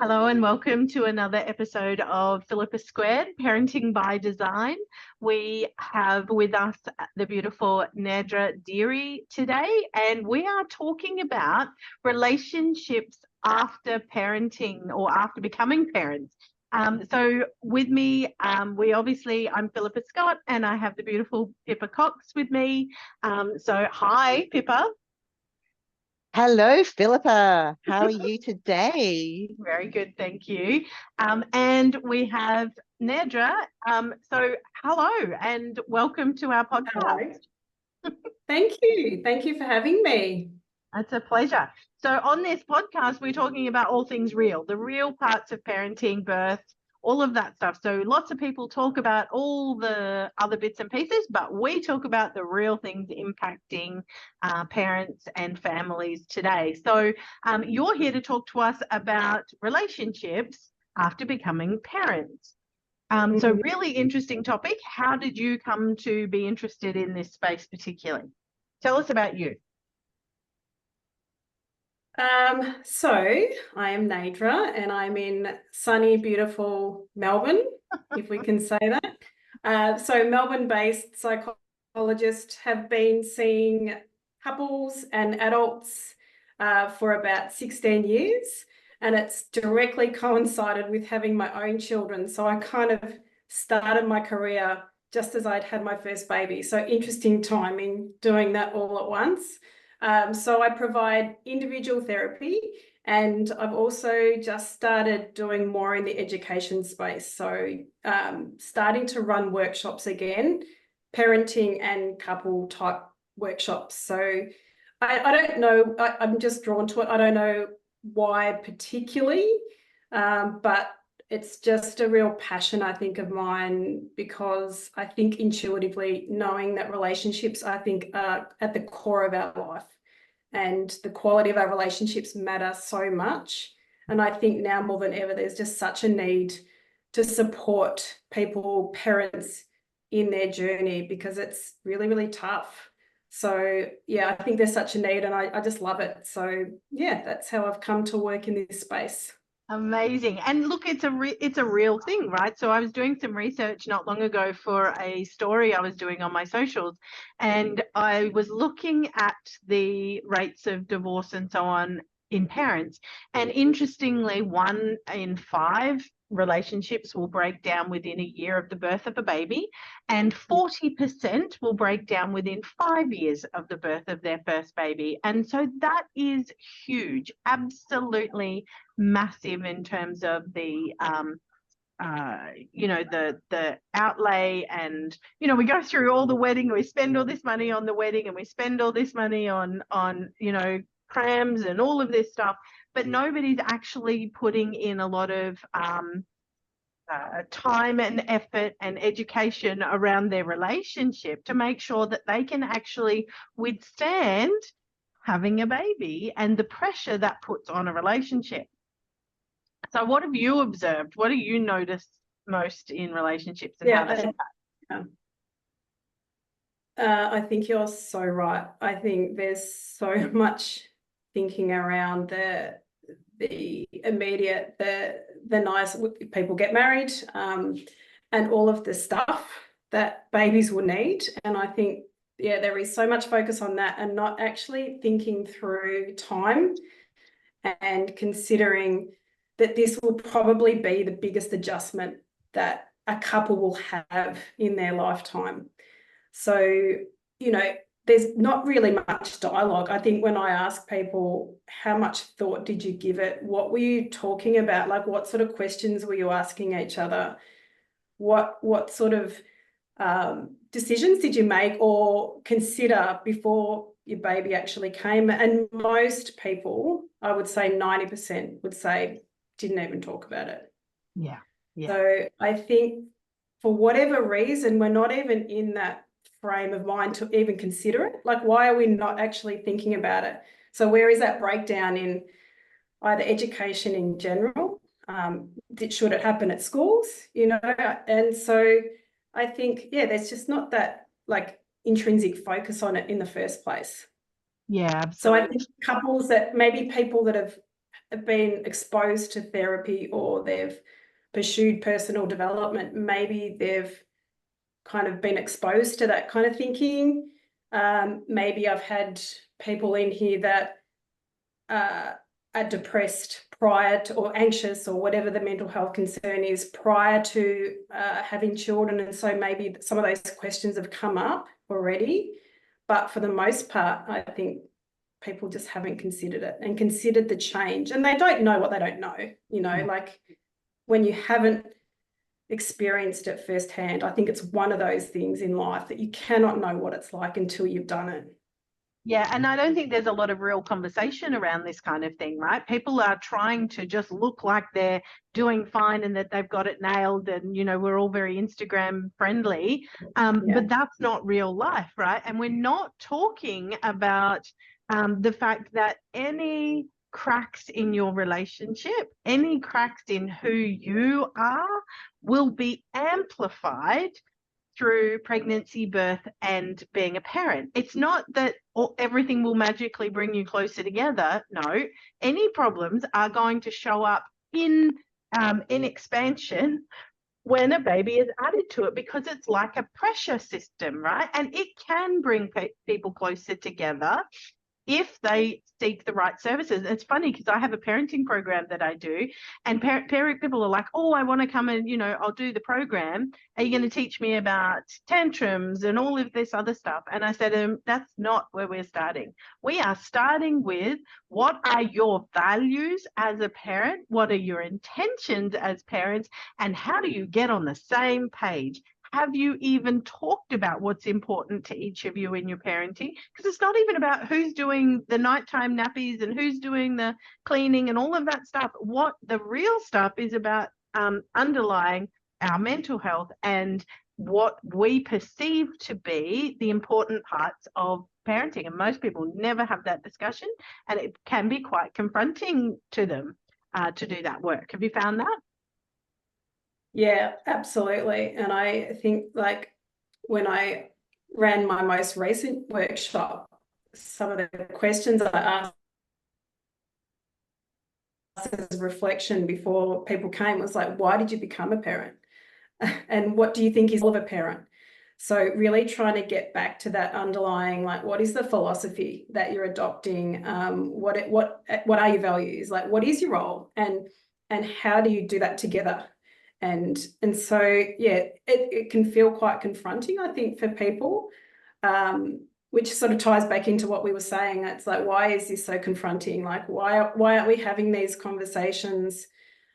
Hello and welcome to another episode of Philippa Squared, Parenting by Design. We have with us the beautiful Naeidra Deery today, and we are talking about relationships after parenting or after becoming parents. So with me, I'm Philippa Scott, and I have the beautiful Pippa Cox with me. So hi, Pippa. Hello, Philippa. How are you today? Very good, thank you. And we have Naeidra. So hello and welcome to our podcast. Hello. Thank you. Thank you for having me. It's a pleasure. So on this podcast, we're talking about all things real, the real parts of parenting, birth, all of that stuff. So lots of people talk about all the other bits and pieces, but we talk about the real things impacting parents and families today. So you're here to talk to us about relationships after becoming parents. So really interesting topic. How did you come to be interested in this space particularly? Tell us about you. So I am Naeidra and I'm in sunny, beautiful Melbourne, if we can say that. So Melbourne-based psychologist, have been seeing couples and adults for about 16 years, and it's directly coincided with having my own children. So I kind of started my career just as I'd had my first baby. So interesting timing doing that all at once. So I provide individual therapy, and I've also just started doing more in the education space. So starting to run workshops again, parenting and couple type workshops. So I don't know, I'm just drawn to it. I don't know why particularly, but it's just a real passion, I think, of mine, because I think intuitively knowing that relationships, I think, are at the core of our life, and the quality of our relationships matter so much. And I think now more than ever, there's just such a need to support people, parents, in their journey, because it's really, really tough. So yeah, I think there's such a need, and I just love it. So yeah, that's how I've come to work in this space. Amazing. And look, it's a real thing, right? So I was doing some research not long ago for a story I was doing on my socials, and I was looking at the rates of divorce and so on in parents. And interestingly, 1 in 5 relationships will break down within a year of the birth of a baby, and 40% will break down within 5 years of the birth of their first baby. And so that is huge, absolutely massive in terms of the the outlay. And we go through all the wedding, we spend all this money on the wedding, and we spend all this money on prams and all of this stuff, but nobody's actually putting in a lot of time and effort and education around their relationship to make sure that they can actually withstand having a baby and the pressure that puts on a relationship. So what have you observed? What do you notice most in relationships and how they impact? I think you're so right. I think there's so much thinking around the immediate, the nice, people get married, and all of the stuff that babies will need. And I think, yeah, there is so much focus on that and not actually thinking through time and considering that this will probably be the biggest adjustment that a couple will have in their lifetime. So, there's not really much dialogue. I think when I ask people, how much thought did you give it? What were you talking about? Like, what sort of questions were you asking each other? What sort of decisions did you make or consider before your baby actually came? And most people, I would say 90% would say, didn't even talk about it. Yeah. So I think for whatever reason, we're not even in that frame of mind to even consider it. Like, why are we not actually thinking about it? So where is that breakdown in either education in general? Should it happen at schools? And so I think, yeah, there's just not that like intrinsic focus on it in the first place. Yeah, absolutely. So I think couples that maybe people that have been exposed to therapy or they've pursued personal development, maybe they've kind of been exposed to that kind of thinking. Maybe I've had people in here that are depressed prior to, or anxious, or whatever the mental health concern is prior to having children. And so maybe some of those questions have come up already. But for the most part, I think people just haven't considered it and considered the change. And they don't know what they don't know, you know, like when you haven't experienced it firsthand, I think it's one of those things in life that you cannot know what it's like until you've done it. Yeah, and I don't think there's a lot of real conversation around this kind of thing, right? People are trying to just look like they're doing fine and that they've got it nailed, and, you know, we're all very Instagram friendly, but that's not real life, right? And we're not talking about the fact that any cracks in your relationship, any cracks in who you are, will be amplified through pregnancy, birth, and being a parent. It's not that everything will magically bring you closer together. No, any problems are going to show up in expansion when a baby is added to it, because it's like a pressure system, right? And it can bring people closer together if they seek the right services. It's funny because I have a parenting program that I do, and parent people are like, oh, I want to come and, you know, I'll do the program. Are you going to teach me about tantrums and all of this other stuff? And I said, that's not where we're starting. We are starting with, what are your values as a parent? What are your intentions as parents? And how do you get on the same page? Have you even talked about what's important to each of you in your parenting? Because it's not even about who's doing the nighttime nappies and who's doing the cleaning and all of that stuff. What the real stuff is about, underlying our mental health and what we perceive to be the important parts of parenting. And most people never have that discussion, and it can be quite confronting to them to do that work. Have you found that? Yeah, absolutely. And I think, like, when I ran my most recent workshop, some of the questions I asked as reflection before people came was like, why did you become a parent? And what do you think is all of a parent? So really trying to get back to that underlying, like, what is the philosophy that you're adopting? What are your values? Like, what is your role? And how do you do that together? And so, yeah, it can feel quite confronting, I think, for people, which sort of ties back into what we were saying. It's like, why is this so confronting? Like, why aren't we having these conversations?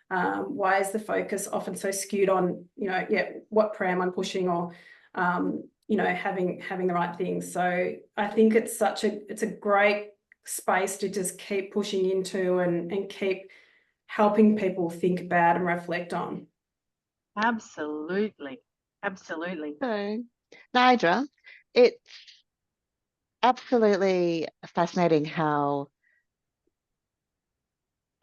Why is the focus often so skewed on, you know, what pram I'm pushing, or, you know, having the right things? So I think it's a great space to just keep pushing into and keep helping people think about and reflect on. Absolutely. Absolutely. So, Naeidra, it's absolutely fascinating how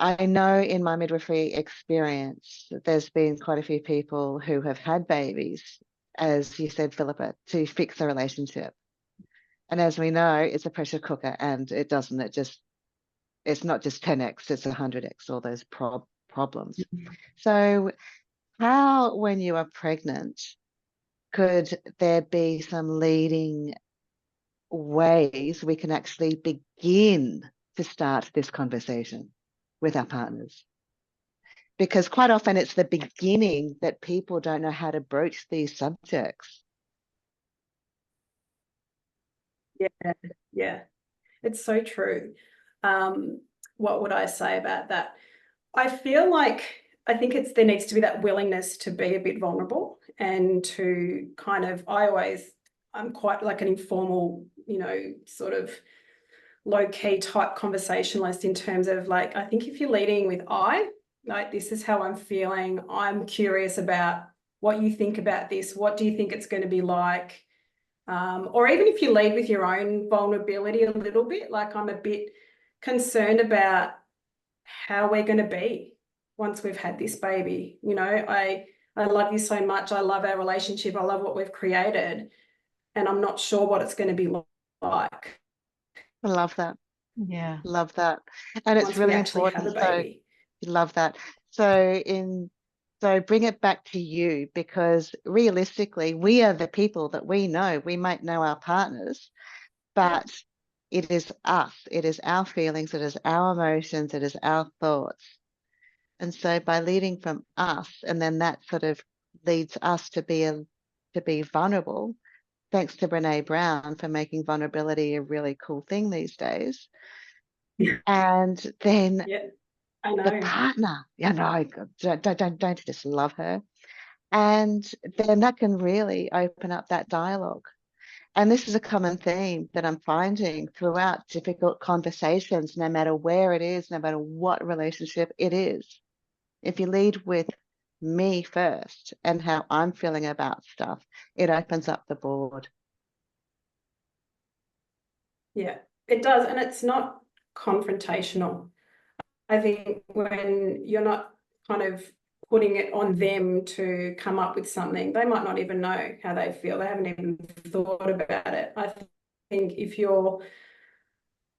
I know in my midwifery experience that there's been quite a few people who have had babies, as you said, Philippa, to fix the relationship. And as we know, it's a pressure cooker, and it's not just 10x, it's 100x, all those problems. So how, when you are pregnant, could there be some leading ways we can actually begin to start this conversation with our partners? Because quite often it's the beginning that people don't know how to broach these subjects. Yeah, it's so true. What would I say about that? I feel like, I think there needs to be that willingness to be a bit vulnerable and to kind of, I'm quite like an informal, you know, sort of low-key type conversationalist in terms of, like, I think if you're leading with like, this is how I'm feeling, I'm curious about what you think about this, what do you think it's going to be like? Or even if you lead with your own vulnerability a little bit, like, I'm a bit concerned about how we're going to be once we've had this baby. You know, I love you so much. I love our relationship. I love what we've created. And I'm not sure what it's going to be like. I love that. Yeah. Love that. And it's once we really actually have important. a So baby. love that. So bring it back to you, because realistically, we are the people that we know. We might know our partners, but it is us. It is our feelings. It is our emotions. It is our thoughts. And so by leading from us, and then that sort of leads us to be vulnerable. Thanks to Brene Brown for making vulnerability a really cool thing these days. And then Yeah, I the know. partner, don't you just love her? And then that can really open up that dialogue. And this is a common theme that I'm finding throughout difficult conversations, no matter where it is, no matter what relationship it is. If you lead with me first and how I'm feeling about stuff, it opens up the board. Yeah, it does. And it's not confrontational. I think when you're not kind of putting it on them to come up with something, they might not even know how they feel. They haven't even thought about it. I think if you're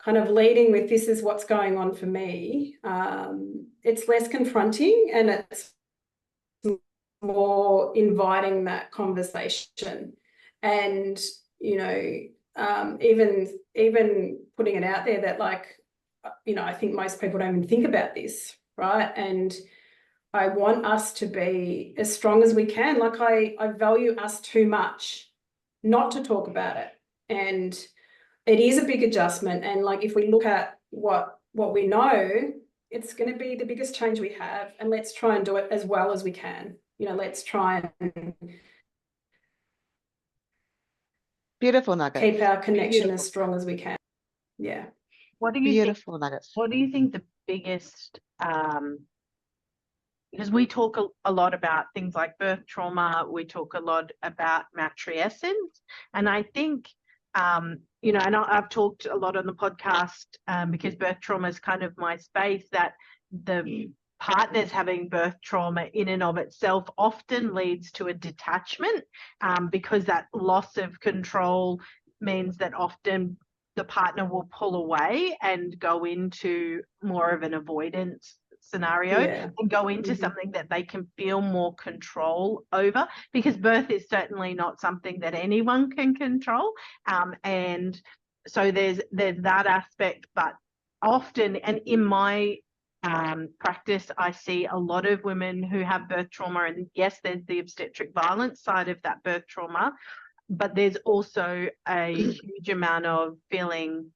kind of leading with this is what's going on for me, it's less confronting and it's more inviting that conversation. And, you know, even putting it out there that, like, you know, I think most people don't even think about this, right? And I want us to be as strong as we can. Like, I value us too much not to talk about it. And it is a big adjustment. And like, if we look at what we know, it's going to be the biggest change we have. And let's try and do it as well as we can. You know, let's try and Beautiful nuggets. keep our connection Beautiful. as strong as we can. Yeah. What do you think? Beautiful nuggets. What do you think the biggest, because we talk a lot about things like birth trauma, we talk a lot about matrescence, and I think, you know, and I've talked a lot on the podcast because birth trauma is kind of my space, that the partners having birth trauma in and of itself often leads to a detachment, because that loss of control means that often the partner will pull away and go into more of an avoidance scenario, Yeah. and go into something that they can feel more control over, because birth is certainly not something that anyone can control, and so there's that aspect. But often, and in my practice, I see a lot of women who have birth trauma, and yes, there's the obstetric violence side of that birth trauma, but there's also a huge amount of feeling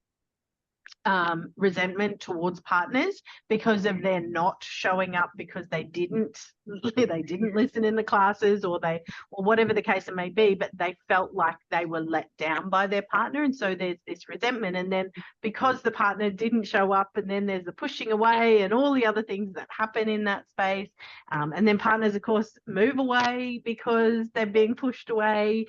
resentment towards partners because of their not showing up, because they didn't listen in the classes, or whatever the case it may be, but they felt like they were let down by their partner. And so there's this resentment, and then because the partner didn't show up, and then there's the pushing away and all the other things that happen in that space, and then partners of course move away because they're being pushed away.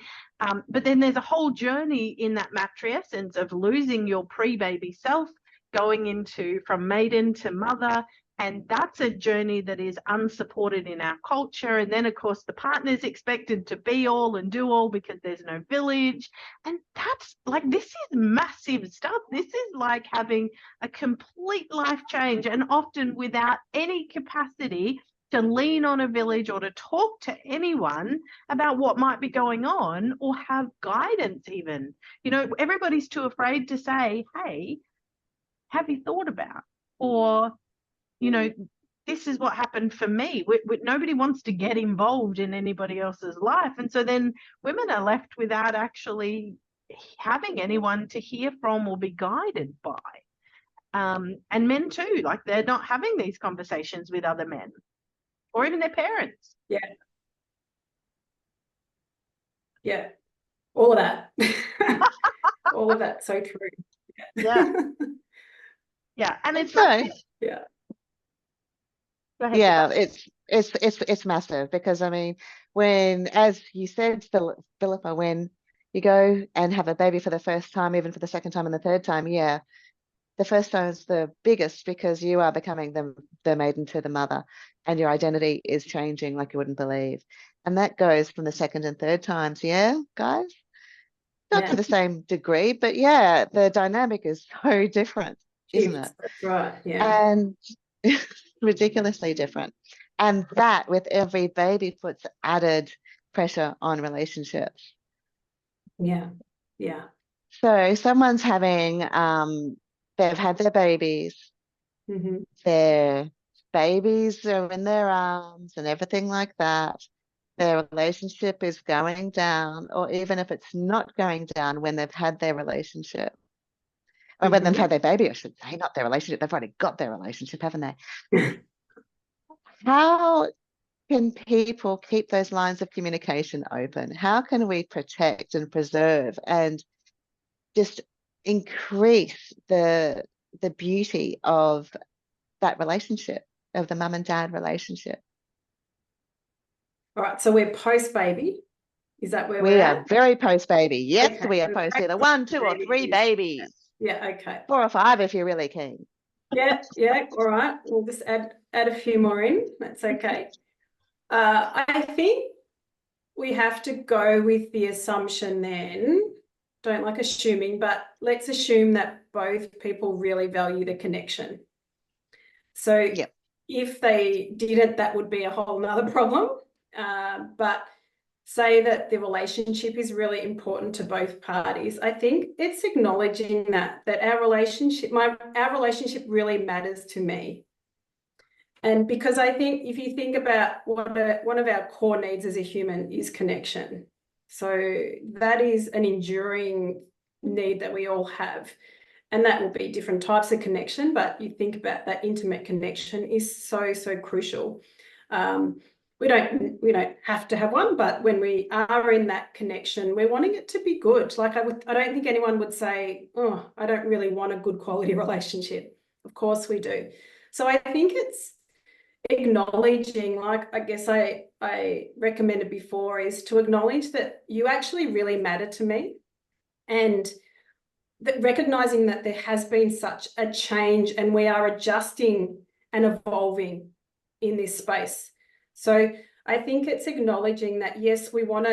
But then there's a whole journey in that matrescence of losing your pre-baby self, going into from maiden to mother. And that's a journey that is unsupported in our culture. And then, of course, the partner's expected to be all and do all because there's no village. And that's like, this is massive stuff. This is like having a complete life change, and often without any capacity to lean on a village or to talk to anyone about what might be going on, or have guidance even. You know, everybody's too afraid to say, hey, have you thought about? Or, you know, this is what happened for me. Nobody wants to get involved in anybody else's life. And so then women are left without actually having anyone to hear from or be guided by. And men too, like they're not having these conversations with other men or even their parents. Yeah. Yeah. All of that. All of that. So true. Yeah. Yeah. And it's So, yeah. Go ahead, yeah, it's massive, because I mean, when, as you said, Philippa, when you go and have a baby for the first time, even for the second time and the third time, yeah, the first time is the biggest, because you are becoming the maiden to the mother, and your identity is changing like you wouldn't believe. And that goes from the second and third times, yeah, guys? Not to Yeah. the same degree, but yeah, the dynamic is so different. isn't it? That's right. Yeah. And ridiculously different. And that, with every baby, puts added pressure on relationships. Yeah. Yeah. So someone's having, they've had their babies, Mm-hmm. their babies are in their arms and everything like that. Their relationship is going down, or even if it's not going down, when they've had their relationship, or when they've had their baby, I should say, not their relationship, they've already got their relationship, haven't they? How can people keep those lines of communication open? How can we protect and preserve and just increase the beauty of that relationship, of the mum and dad relationship? All right. So we're post baby. Is that where We we're are at? very post baby. Yes, Okay. we are post either 1, 2, or 3 babies. Yeah. Okay. 4 or 5 if you're really keen. Yeah. Yeah. All right. We'll just add a few more in. That's okay. I think we have to go with the assumption then, don't like assuming, but let's assume that both people really value the connection. So Yep. if they didn't, that would be a whole nother problem. But say that the relationship is really important to both parties. I think it's acknowledging that our relationship really matters to me. And because I think if you think about one of our core needs as a human is connection. So that is an enduring need that we all have. And that will be different types of connection, but you think about that intimate connection is so, so crucial. We don't have to have one, but when we are in that connection, we're wanting it to be good. Like I don't think anyone would say, oh, I don't really want a good quality relationship. Of course we do. So I think it's acknowledging, like I guess I recommended before, is to acknowledge that you actually really matter to me, and that recognizing that there has been such a change and we are adjusting and evolving in this space. So I think it's acknowledging that yes, we want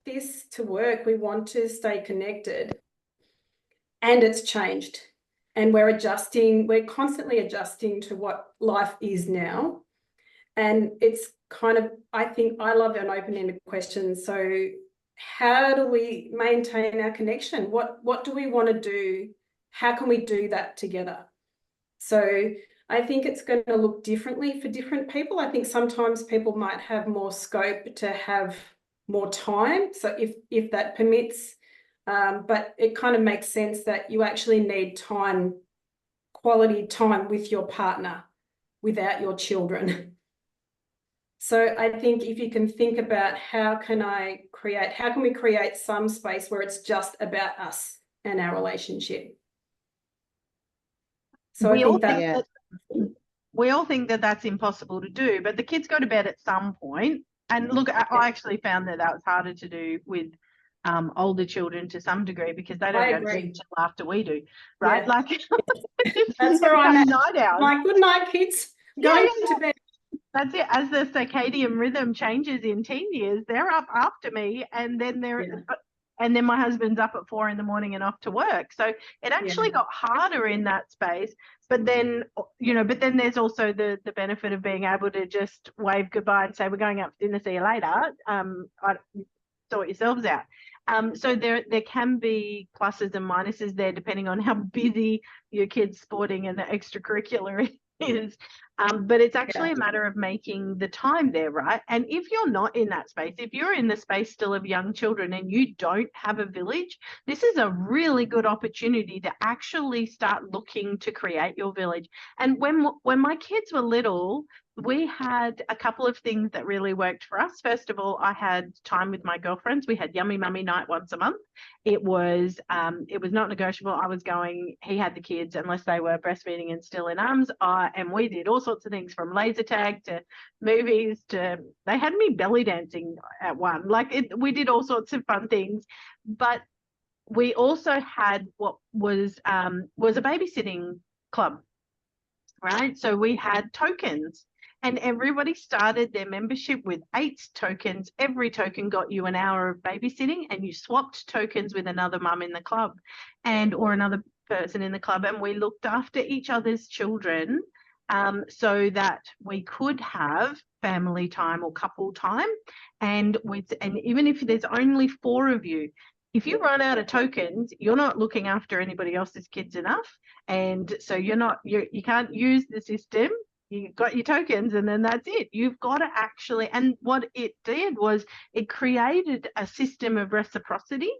this to work, we want to stay connected, and it's changed. And we're constantly adjusting to what life is now. And it's kind of, I think I love an open-ended question. So how do we maintain our connection? What do we want to do? How can we do that together? So I think it's going to look differently for different people. I think sometimes people might have more scope to have more time. So if that permits, but it kind of makes sense that you actually need time, quality time with your partner without your children. So I think if you can think about how can we create some space where it's just about us and our relationship. So we I all think think we all think that that's impossible to do, but the kids go to bed at some point. And look, I actually found that was harder to do with older children to some degree, because they don't go to bed until after we do, right? Yeah. Like that's where I'm at. night hours. Like, good night, kids. Going to bed. That's it. As the circadian rhythm changes in teen years, they're up after me, and then and then my husband's up at 4 a.m. and off to work. So it actually got harder in that space. But then, but then there's also the benefit of being able to just wave goodbye and say, we're going out for dinner, see you later. Sort yourselves out. So there can be pluses and minuses there, depending on how busy your kid's sporting and the extracurricular is. But it's actually a matter of making the time there, right? And if you're not in that space, if you're in the space still of young children and you don't have a village, this is a really good opportunity to actually start looking to create your village. And when my kids were little, we had a couple of things that really worked for us. First of all, I had time with my girlfriends. We had Yummy Mummy night once a month. It was not negotiable. I was going, he had the kids, unless they were breastfeeding and still in arms. And we did all sorts of things, from laser tag to movies to, they had me belly dancing at one. We did all sorts of fun things. But we also had what was a babysitting club, right? So we had tokens. And everybody started their membership with 8 tokens. Every token got you an hour of babysitting, and you swapped tokens with another mum in the club or another person in the club, and we looked after each other's children, so that we could have family time or couple time. And even if there's only 4 of you, if you run out of tokens, you're not looking after anybody else's kids enough, and so you can't use the system. You've got your tokens, and then that's it. You've got to actually, and what it did was it created a system of reciprocity.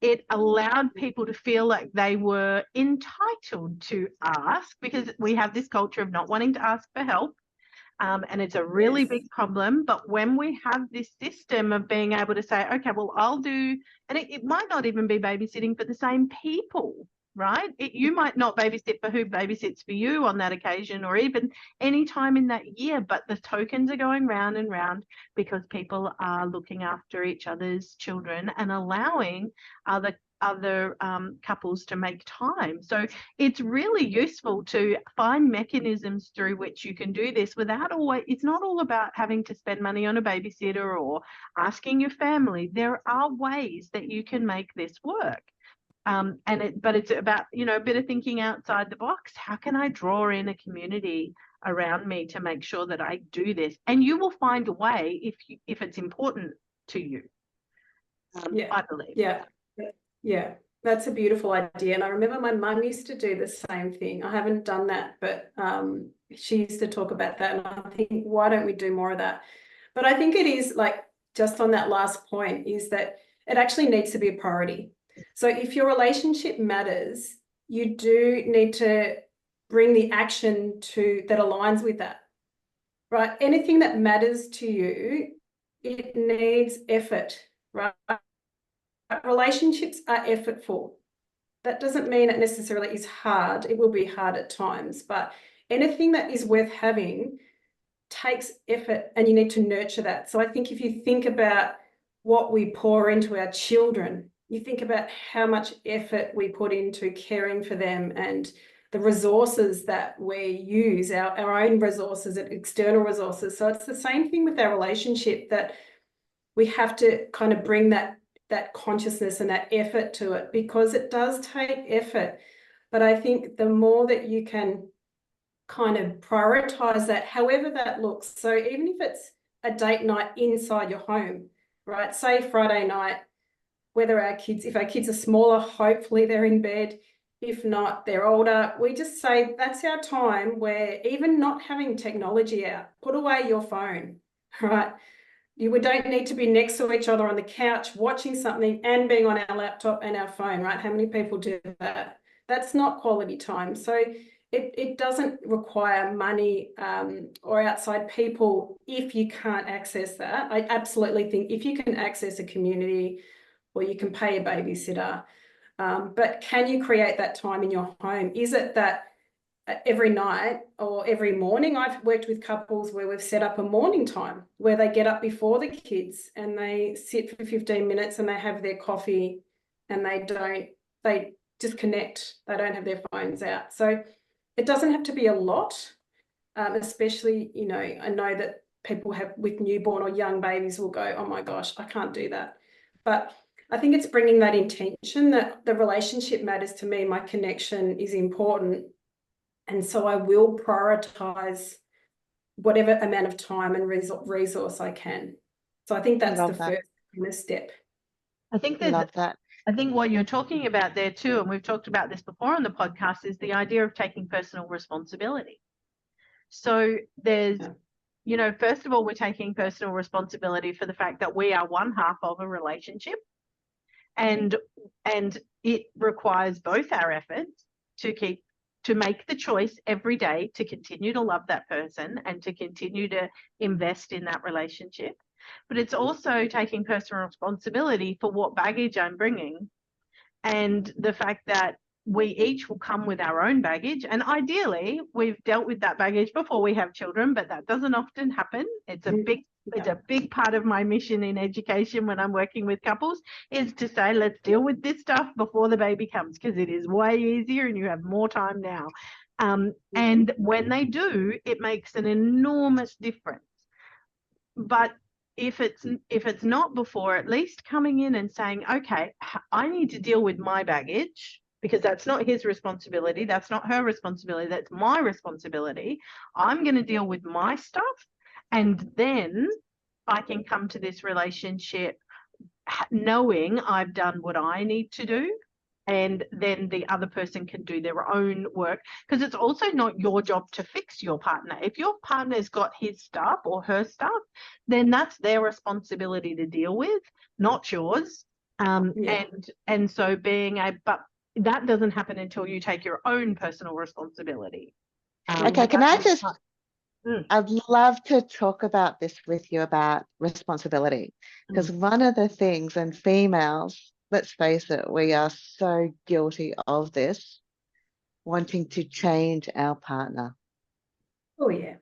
It allowed people to feel like they were entitled to ask, because we have this culture of not wanting to ask for help. And it's a really big problem. But when we have this system of being able to say, okay, well, I'll do, and it might not even be babysitting for the same people, right? You might not babysit for who babysits for you on that occasion, or even any time in that year, but the tokens are going round and round because people are looking after each other's children and allowing other couples to make time. So it's really useful to find mechanisms through which you can do this without it's not all about having to spend money on a babysitter or asking your family. There are ways that you can make this work. But it's about, a bit of thinking outside the box. How can I draw in a community around me to make sure that I do this? And you will find a way if it's important to you. I believe. Yeah, that's a beautiful idea. And I remember my mum used to do the same thing. I haven't done that, but she used to talk about that. And I think, why don't we do more of that? But I think it is, like, just on that last point, is that it actually needs to be a priority. So if your relationship matters, you do need to bring the action that aligns with that, right? Anything that matters to you, it needs effort, right? Relationships are effortful. That doesn't mean it necessarily is hard. It will be hard at times, but anything that is worth having takes effort, and you need to nurture that. So I think if you think about what we pour into our children, you think about how much effort we put into caring for them and the resources that we use, our own resources and external resources. So it's the same thing with our relationship, that we have to kind of bring that consciousness and that effort to it, because it does take effort. But I think the more that you can kind of prioritize that, however that looks. So even if it's a date night inside your home, right? Say Friday night, if our kids are smaller, hopefully they're in bed. If not, they're older. We just say that's our time where, even not having technology out, put away your phone, right? We don't need to be next to each other on the couch watching something and being on our laptop and our phone, right? How many people do that? That's not quality time. So it doesn't require money or outside people if you can't access that. I absolutely think if you can access a community, or you can pay a babysitter, but can you create that time in your home? Is it that every night or every morning? I've worked with couples where we've set up a morning time where they get up before the kids and they sit for 15 minutes and they have their coffee, and they just connect. They don't have their phones out. So it doesn't have to be a lot, especially, I know that people with newborn or young babies will go, oh my gosh, I can't do that. But I think it's bringing that intention that the relationship matters to me, my connection is important. And so I will prioritize whatever amount of time and resource I can. So I think that's the first step. I think that. I think what you're talking about there too, and we've talked about this before on the podcast, is the idea of taking personal responsibility. So there's, first of all, we're taking personal responsibility for the fact that we are one half of a relationship, and it requires both our efforts to make the choice every day to continue to love that person and to continue to invest in that relationship. But it's also taking personal responsibility for what baggage I'm bringing, and the fact that we each will come with our own baggage. And ideally, we've dealt with that baggage before we have children, but that doesn't often happen. It's a big part of my mission in education when I'm working with couples, is to say, let's deal with this stuff before the baby comes, because it is way easier and you have more time now. And when they do, it makes an enormous difference. But if it's not before, at least coming in and saying, okay, I need to deal with my baggage, because that's not his responsibility. That's not her responsibility. That's my responsibility. I'm going to deal with my stuff. And then I can come to this relationship knowing I've done what I need to do. And then the other person can do their own work, because it's also not your job to fix your partner. If your partner's got his stuff or her stuff, then that's their responsibility to deal with, not yours. And so but that doesn't happen until you take your own personal responsibility. Okay, can I just, I'd love to talk about this with you about responsibility, because one of the things, and females, let's face it, we are so guilty of this, wanting to change our partner. Oh, yeah.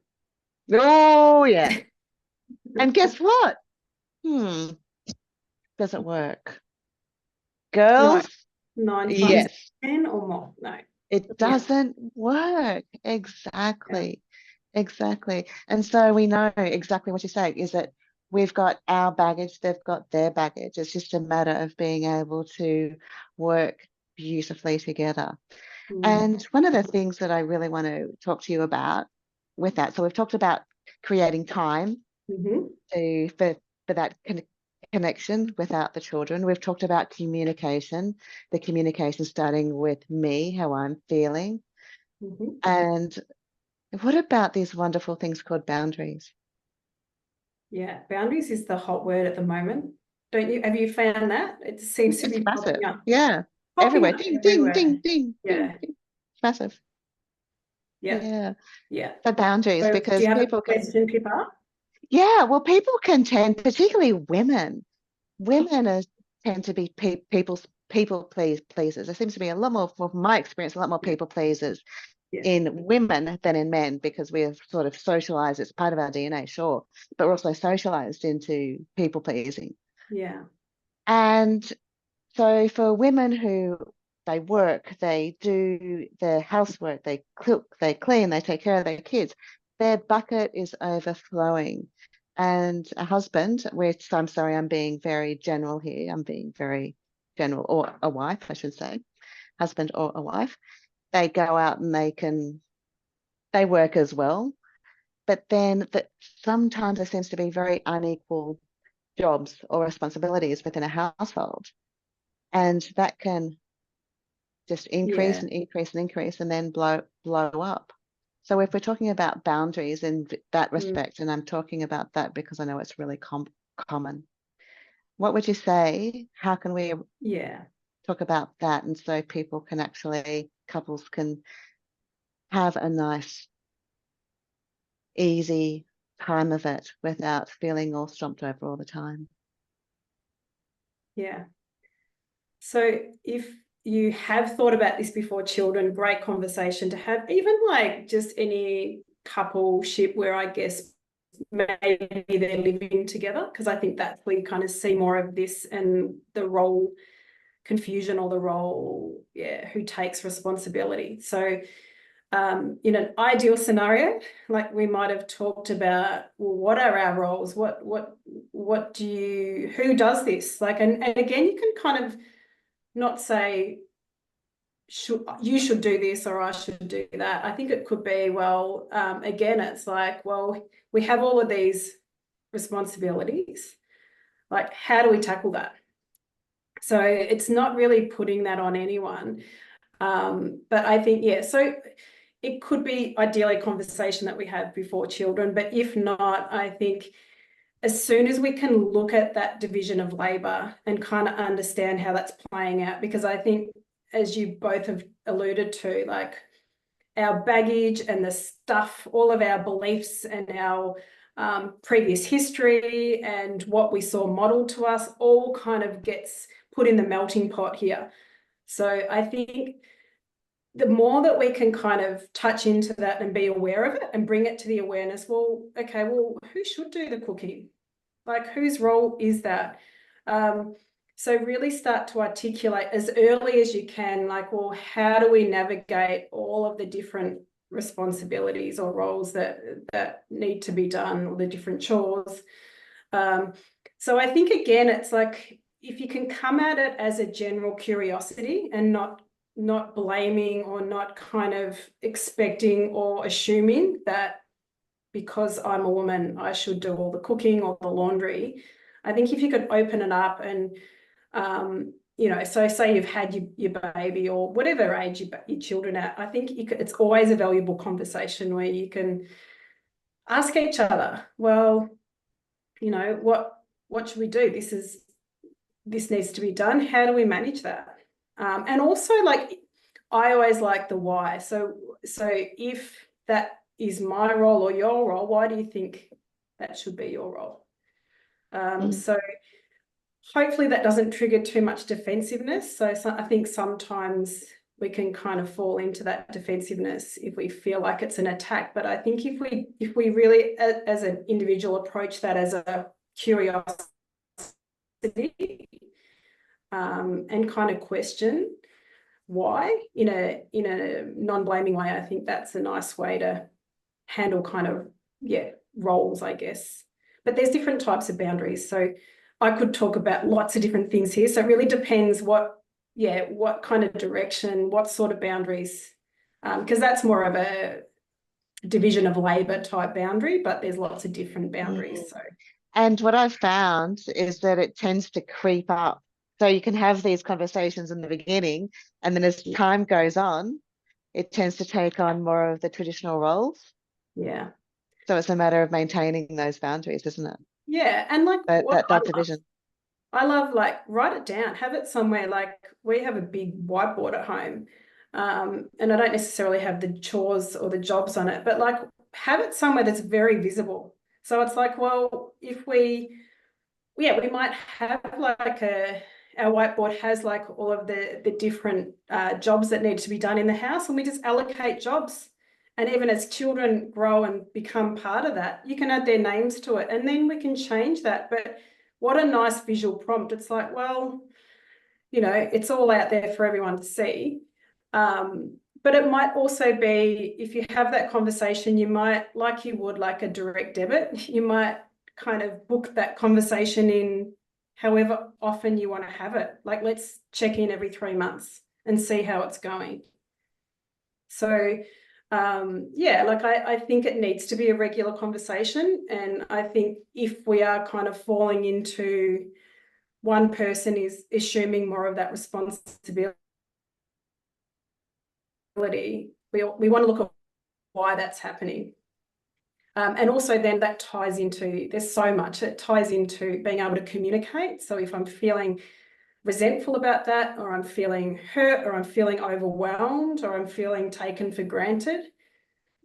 Oh, yeah. And guess what? Doesn't work. Girls? No. 9 times yes. 10 or more. No. It doesn't work. Exactly. Exactly. And so we know exactly what you're saying is that we've got our baggage, they've got their baggage. It's just a matter of being able to work beautifully together. And one of the things that I really want to talk to you about with that, so we've talked about creating time for that connection without the children. We've talked about communication, the communication starting with me, how I'm feeling. And what about these wonderful things called boundaries? Yeah, boundaries is the hot word at the moment. Don't you? Have you found that? It seems to be massive. popping up. Yeah. Everywhere. Ding, everywhere. ding, ding, ding, Yeah. ding, ding. Massive. Yeah. The boundaries, So because do you have people a question, Pippa? Yeah, well, people can tend, particularly women. Women tend to be people pleasers. There seems to be a lot more, from my experience, a lot more people pleasers in women than in men, because we have sort of socialized. It's part of our DNA, sure, but we're also socialized into people pleasing. Yeah. And so for women who they work, they do their housework, they cook, they clean, they take care of their kids, their bucket is overflowing. And a husband, which I'm sorry, I'm being very general here, I'm being very general, or a wife, I should say, husband or a wife, they go out and they work as well. But then sometimes there seems to be very unequal jobs or responsibilities within a household. And that can just increase and increase and increase and then blow up. So if we're talking about boundaries in that respect, and I'm talking about that because I know it's really common, what would you say? How can we talk about that? And so people can actually, couples can have a nice, easy time of it without feeling all stomped over all the time. Yeah. So if you have thought about this before children, great conversation to have, even like just any coupleship where I guess maybe they're living together, because I think that's where you kind of see more of this and the role confusion, or the role, who takes responsibility. So in an ideal scenario, like we might have talked about, well, what are our roles? What do you, who does this? Like, and again, you can kind of not say, you should do this or I should do that. I think it could be, well, again, it's like, well, we have all of these responsibilities. Like, how do we tackle that? So it's not really putting that on anyone. But I think, so it could be ideally a conversation that we have before children. But if not, I think as soon as we can look at that division of labour and kind of understand how that's playing out, because I think, as you both have alluded to, like our baggage and the stuff, all of our beliefs and our previous history and what we saw modelled to us all kind of gets put in the melting pot here. So I think the more that we can kind of touch into that and be aware of it and bring it to the awareness, well, okay, well, who should do the cooking? Like, whose role is that? So really start to articulate as early as you can, like, well, how do we navigate all of the different responsibilities or roles that need to be done, or the different chores? So I think, again, it's like, if you can come at it as a general curiosity and not not blaming or not kind of expecting or assuming that because I'm a woman, I should do all the cooking or the laundry. I think if you could open it up and, you know, so say you've had your baby or whatever age your children at, I think it's always a valuable conversation where you can ask each other, well, you know, what should we do? This needs to be done. How do we manage that? And also, like, I always like the why. So if that is my role or your role, why do you think that should be your role? So hopefully that doesn't trigger too much defensiveness. So I think sometimes we can kind of fall into that defensiveness if we feel like it's an attack. But I think if we really, as an individual, approach that as a curiosity, and kind of question why in a non-blaming way, I think that's a nice way to handle kind of roles, I guess. But there's different types of boundaries, so I could talk about lots of different things here. So it really depends what kind of direction, what sort of boundaries, because that's more of a division of labor type boundary, but there's lots of different boundaries. So, and what I've found is that it tends to creep up. So you can have these conversations in the beginning, and then as time goes on, it tends to take on more of the traditional roles. Yeah. So it's a matter of maintaining those boundaries, isn't it? Yeah, and like that division. I love, like, write it down, have it somewhere. Like, we have a big whiteboard at home, and I don't necessarily have the chores or the jobs on it, but like have it somewhere that's very visible. So it's like, well, if we might have like our whiteboard has like all of the different jobs that need to be done in the house, and we just allocate jobs. And even as children grow and become part of that, you can add their names to it, and then we can change that. But what a nice visual prompt. It's like, well, you know, it's all out there for everyone to see. But it might also be, if you have that conversation, you might, like you would like a direct debit, you might kind of book that conversation in however often you want to have it. Like, let's check in every 3 months and see how it's going. So like I think it needs to be a regular conversation. And I think if we are kind of falling into one person is assuming more of that responsibility, we want to look at why that's happening. And also then that ties into, there's so much, it ties into being able to communicate. So if I'm feeling resentful about that, or I'm feeling hurt, or I'm feeling overwhelmed, or I'm feeling taken for granted,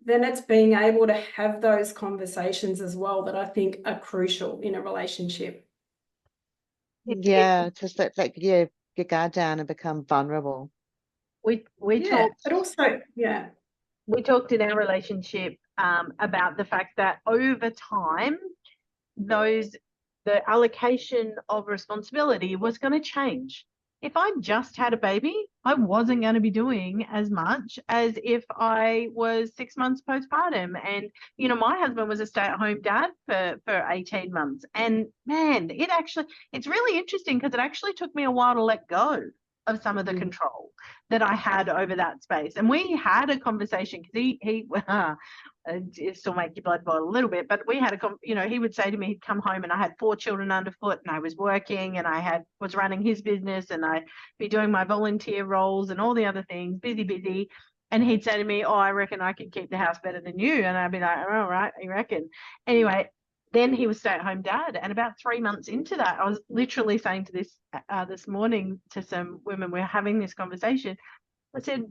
then it's being able to have those conversations as well that I think are crucial in a relationship. Yeah, just let your guard down and become vulnerable. We talked, but also, we talked in our relationship about the fact that over time, the allocation of responsibility was going to change. If I just had a baby, I wasn't going to be doing as much as if I was 6 months postpartum. And, you know, my husband was a stay-at-home dad for 18 months. And man, it's really interesting because it actually took me a while to let go of some of the control that I had over that space. And we had a conversation because it still make your blood boil a little bit, but we had he would say to me, he'd come home and I had 4 children underfoot and I was working and was running his business and I'd be doing my volunteer roles and all the other things, busy. And he'd say to me, oh, I reckon I could keep the house better than you. And I'd be like, all right, you reckon? Anyway, then he was stay-at-home dad. And about 3 months into that, I was literally saying to this morning to some women, we're having this conversation. I said,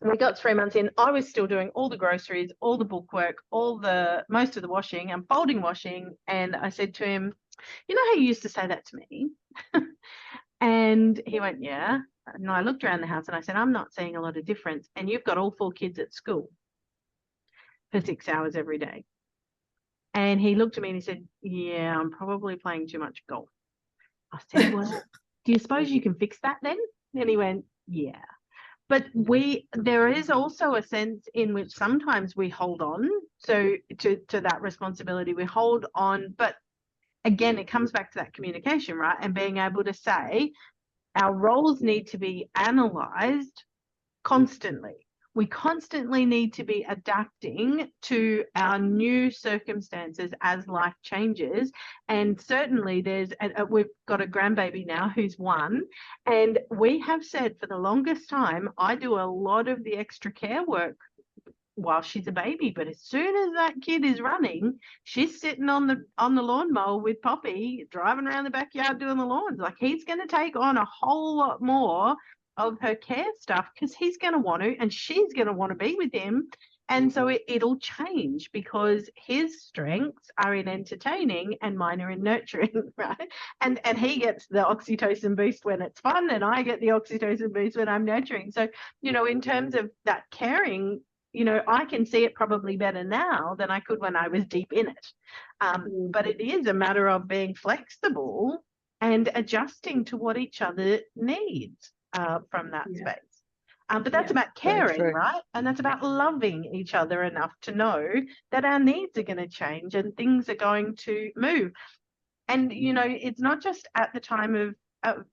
we got 3 months in, I was still doing all the groceries, all the bookwork, most of the washing and folding washing. And I said to him, you know how you used to say that to me? And he went, yeah. And I looked around the house and I said, I'm not seeing a lot of difference. And you've got all 4 kids at school for 6 hours every day. And he looked at me and he said, yeah, I'm probably playing too much golf. I said, well, do you suppose you can fix that then? And he went, yeah. But there is also a sense in which sometimes we hold on to that responsibility. We hold on, but again, it comes back to that communication, right? And being able to say our roles need to be analysed constantly. We constantly need to be adapting to our new circumstances as life changes. And certainly we've got a grandbaby now who's 1. And we have said for the longest time, I do a lot of the extra care work while she's a baby, but as soon as that kid is running, she's sitting on the lawnmower with Poppy, driving around the backyard doing the lawns. Like, he's going to take on a whole lot more of her care stuff because he's going to want to, and she's going to want to be with him. And so it'll change because his strengths are in entertaining and mine are in nurturing, right? And he gets the oxytocin boost when it's fun, and I get the oxytocin boost when I'm nurturing. So, in terms of that caring, I can see it probably better now than I could when I was deep in it. But it is a matter of being flexible and adjusting to what each other needs from that space. But that's about caring, right? And that's about loving each other enough to know that our needs are going to change and things are going to move. And, it's not just at the time of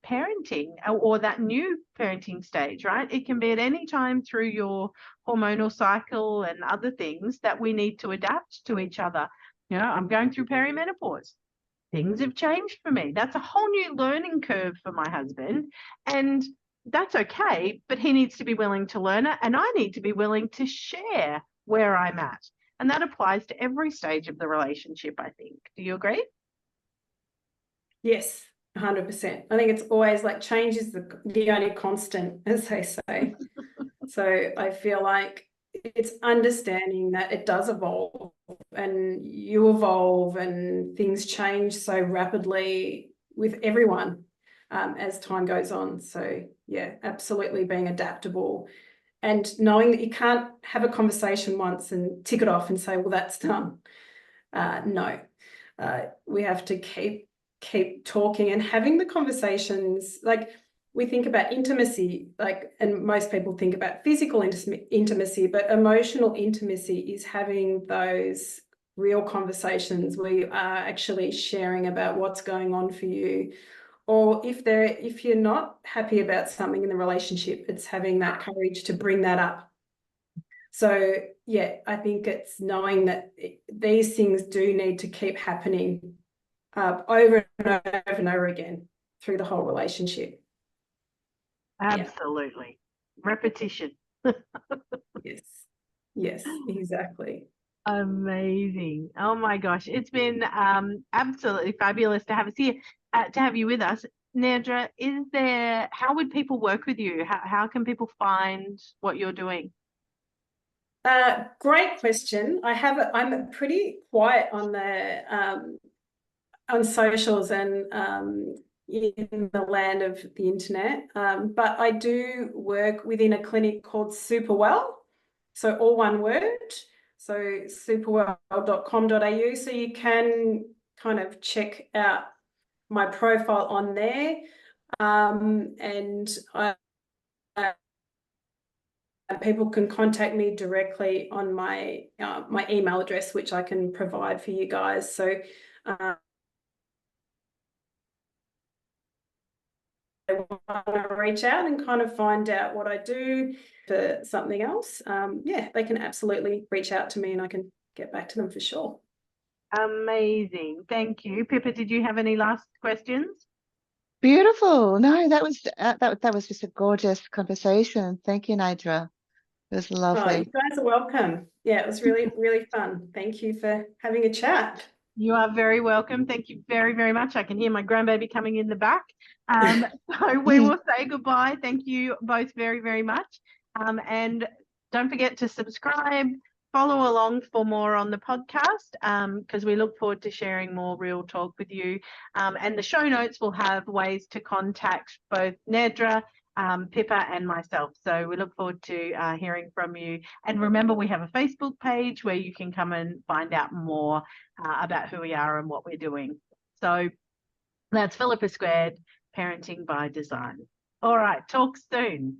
parenting or that new parenting stage, right? It can be at any time through your hormonal cycle and other things that we need to adapt to each other. I'm going through perimenopause. Things have changed for me. That's a whole new learning curve for my husband. And that's okay, but he needs to be willing to learn it. And I need to be willing to share where I'm at. And that applies to every stage of the relationship, I think. Do you agree? Yes, 100%. I think it's always like change is the only constant, as they say. So I feel like it's understanding that it does evolve and you evolve and things change so rapidly with everyone as time goes on. So yeah, absolutely being adaptable and knowing that you can't have a conversation once and tick it off and say, well, that's done. No, we have to keep talking and having the conversations. Like, we think about intimacy, and most people think about physical intimacy, but emotional intimacy is having those real conversations where you are actually sharing about what's going on for you. Or if you're not happy about something in the relationship, it's having that courage to bring that up. So yeah, I think it's knowing that these things do need to keep happening over and over and over again through the whole relationship. Absolutely. Yeah. Repetition. Yes, exactly. Amazing. Oh my gosh. It's been absolutely fabulous to have us here, to have you with us. Naeidra, how would people work with you? How can people find what you're doing? Great question. I'm pretty quiet on socials and in the land of the internet, but I do work within a clinic called Superwell, so all one word, so superwell.com.au, so you can kind of check out my profile on there, and people can contact me directly on my email address, which I can provide for you guys. So they want to reach out and kind of find out what I do for something else, they can absolutely reach out to me and I can get back to them for sure. Amazing. Thank you. Pippa, did you have any last questions? Beautiful. No, that was just a gorgeous conversation. Thank you, Naeidra. It was lovely. Oh, you guys are welcome. Yeah, it was really, really fun. Thank you for having a chat. You are very welcome. Thank you very, very much. I can hear my grandbaby coming in the back. So we will say goodbye. Thank you both very, very much. And don't forget to subscribe, follow along for more on the podcast, because we look forward to sharing more real talk with you. And the show notes will have ways to contact both Naeidra, Pippa and myself. So we look forward to hearing from you. And remember, we have a Facebook page where you can come and find out more about who we are and what we're doing. So that's Philippa Squared, Parenting by Design. All right, talk soon.